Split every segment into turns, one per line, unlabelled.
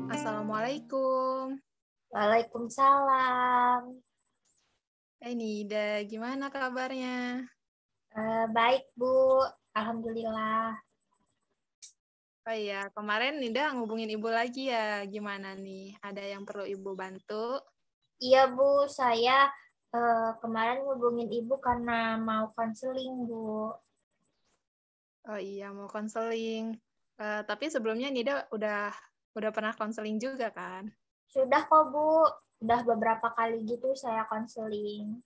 Assalamualaikum.
Waalaikumsalam.
Nida, gimana kabarnya?
Baik, Bu. Alhamdulillah.
Oh iya, kemarin Nida ngubungin Ibu lagi ya. Gimana nih? Ada yang perlu Ibu bantu?
Iya, Bu. Saya kemarin hubungin Ibu karena mau konseling, Bu.
Oh iya, mau konseling. Tapi sebelumnya Nida udah pernah konseling juga kan?
Sudah kok, Bu. Udah beberapa kali gitu saya konseling.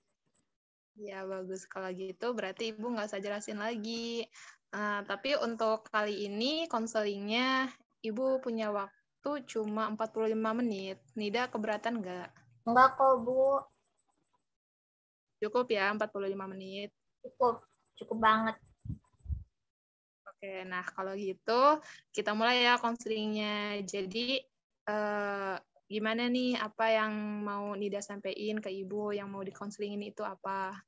Ya, bagus. Kalau gitu berarti Ibu nggak usah jelasin lagi. Tapi untuk kali ini konselingnya Ibu punya waktu cuma 45 menit. Nida keberatan nggak?
Enggak kok, Bu.
Cukup ya 45 menit.
Cukup. Cukup banget.
Oke, nah kalau gitu kita mulai ya konselingnya. Jadi gimana nih apa yang mau Nida sampaikan ke Ibu yang mau dikonselingin itu apa?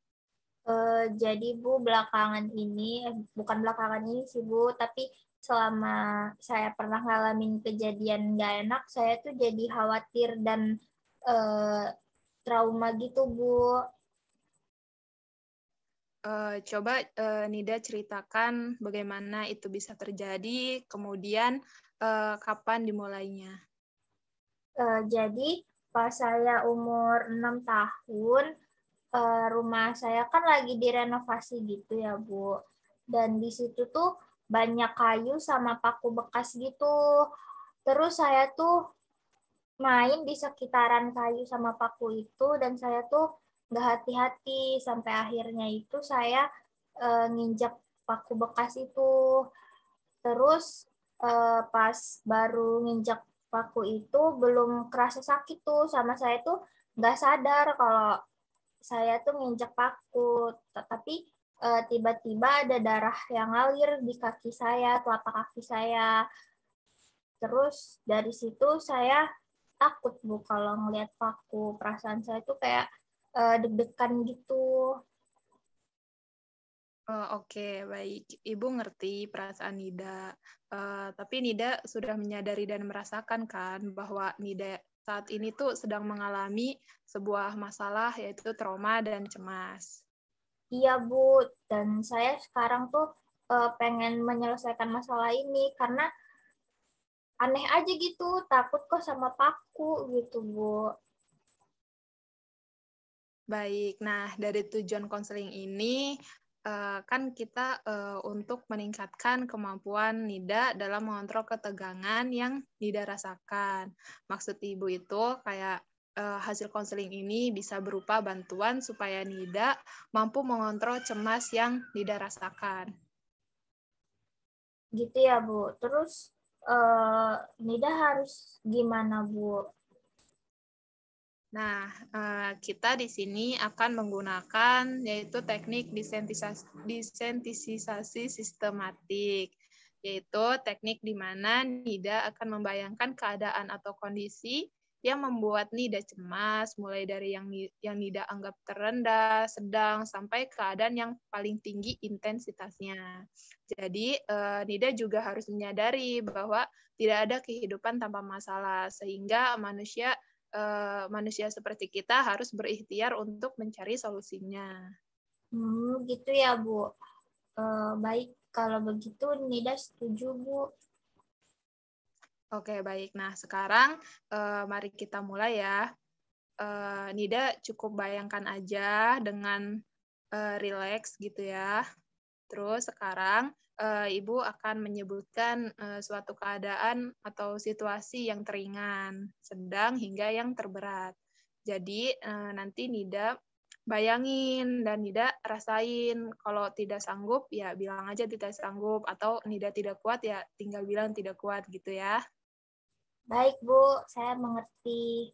Jadi, Bu, belakangan ini, bukan belakangan ini sih, Bu, tapi selama saya pernah ngalamin kejadian nggak enak, saya tuh jadi khawatir dan trauma gitu, Bu.
Coba Nida ceritakan bagaimana itu bisa terjadi, kemudian kapan dimulainya.
Jadi pas saya umur 6 tahun, rumah saya kan lagi direnovasi gitu ya, Bu. Dan di situ tuh banyak kayu sama paku bekas gitu. Terus saya tuh main di sekitaran kayu sama paku itu dan saya tuh nggak hati-hati sampai akhirnya itu saya nginjak paku bekas itu. Terus pas baru nginjak paku itu belum kerasa sakit tuh sama saya tuh nggak sadar kalau saya tuh nginjak paku, tapi tiba-tiba ada darah yang ngalir di kaki saya, telapak kaki saya. Terus dari situ saya takut, Bu, kalau ngelihat paku. Perasaan saya tuh kayak deg-degan gitu.
Oke, baik. Ibu ngerti perasaan Nida. Tapi Nida sudah menyadari dan merasakan kan bahwa Nida saat ini tuh sedang mengalami sebuah masalah yaitu trauma dan cemas.
Iya, Bu. Dan saya sekarang tuh pengen menyelesaikan masalah ini karena aneh aja gitu, takut kok sama paku gitu, Bu.
Baik, nah dari tujuan konseling ini kan kita untuk meningkatkan kemampuan Nida dalam mengontrol ketegangan yang Nida rasakan. Maksud Ibu itu kayak hasil konseling ini bisa berupa bantuan supaya Nida mampu mengontrol cemas yang Nida rasakan.
Gitu ya, Bu. Terus Nida harus gimana, Bu?
Nah, kita di sini akan menggunakan yaitu teknik desensitisasi sistematik, yaitu teknik di mana Nida akan membayangkan keadaan atau kondisi yang membuat Nida cemas, mulai dari yang Nida anggap terendah, sedang, sampai keadaan yang paling tinggi intensitasnya. Jadi, Nida juga harus menyadari bahwa tidak ada kehidupan tanpa masalah, sehingga manusia seperti kita harus berikhtiar untuk mencari solusinya.
Gitu ya, Bu. Baik, kalau begitu Nida setuju, Bu.
Oke, baik. Nah, sekarang mari kita mulai ya. Nida cukup bayangkan aja dengan rileks gitu ya. Terus sekarang Ibu akan menyebutkan suatu keadaan atau situasi yang teringan, sedang, hingga yang terberat. Jadi nanti Nida bayangin dan Nida rasain. Kalau tidak sanggup, ya bilang aja tidak sanggup. Atau Nida tidak kuat, ya tinggal bilang tidak kuat gitu ya.
Baik, Bu. Saya mengerti.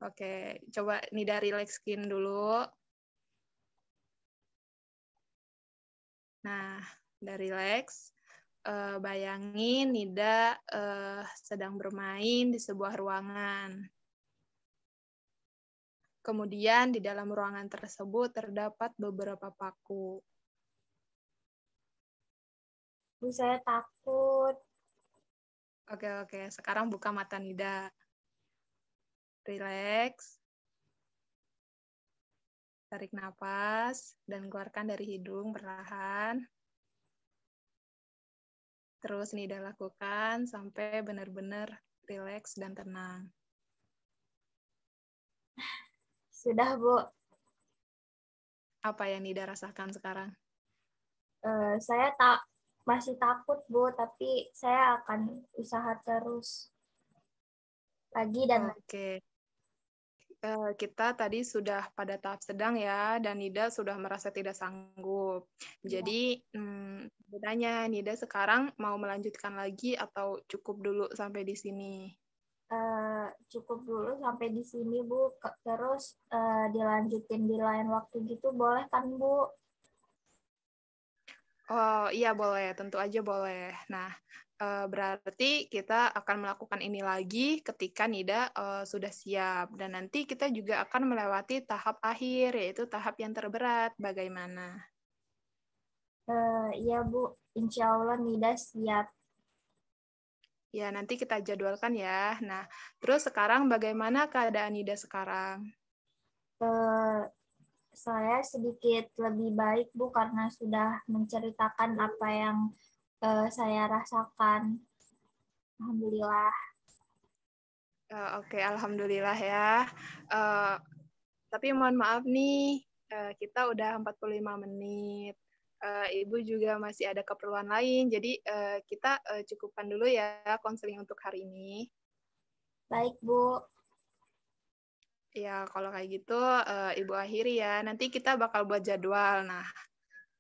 Oke, coba Nida relaxkin dulu. Nah, udah relax. Bayangin Nida sedang bermain di sebuah ruangan. Kemudian di dalam ruangan tersebut terdapat beberapa paku.
Bu, saya takut.
Oke. Sekarang buka mata Nida. Relax. Tarik napas dan keluarkan dari hidung perlahan. Terus Nida lakukan sampai benar-benar relax dan tenang.
Sudah, Bu.
Apa yang Nida rasakan sekarang?
Saya masih takut, Bu, tapi saya akan usaha terus lagi dan lagi.
Oke. Kita tadi sudah pada tahap sedang ya, dan Nida sudah merasa tidak sanggup.
Ya.
Jadi, bertanya, Nida sekarang mau melanjutkan lagi atau cukup dulu sampai di sini?
Cukup dulu sampai di sini, Bu. Terus dilanjutin di lain waktu gitu, boleh kan, Bu?
Oh iya boleh, tentu aja boleh. Nah, berarti kita akan melakukan ini lagi ketika Nida sudah siap. Dan nanti kita juga akan melewati tahap akhir, yaitu tahap yang terberat. Bagaimana?
Iya, Bu. Insya Allah Nida siap.
Ya, nanti kita jadwalkan ya. Nah, terus sekarang bagaimana keadaan Nida sekarang?
Eh, saya sedikit lebih baik, Bu, karena sudah menceritakan apa yang saya rasakan. Alhamdulillah.
Oke, alhamdulillah ya. Eh, tapi mohon maaf nih, kita udah 45 menit. Ibu juga masih ada keperluan lain, jadi kita cukupkan dulu ya konseling untuk hari ini.
Baik, Bu.
Ya, kalau kayak gitu Ibu akhiri ya. Nanti kita bakal buat jadwal. Nah,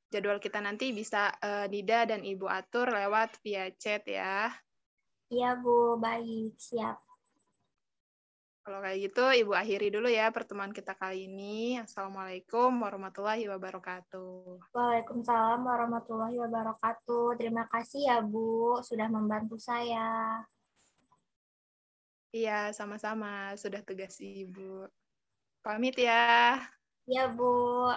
jadwal kita nanti bisa Nida dan Ibu atur lewat via chat ya.
Iya, Bu. Baik. Siap.
Kalau kayak gitu, Ibu akhiri dulu ya pertemuan kita kali ini. Assalamualaikum warahmatullahi wabarakatuh.
Waalaikumsalam warahmatullahi wabarakatuh. Terima kasih ya, Bu, sudah membantu saya.
Iya, sama-sama. Sudah tugas Ibu. Pamit ya.
Ya, Bu.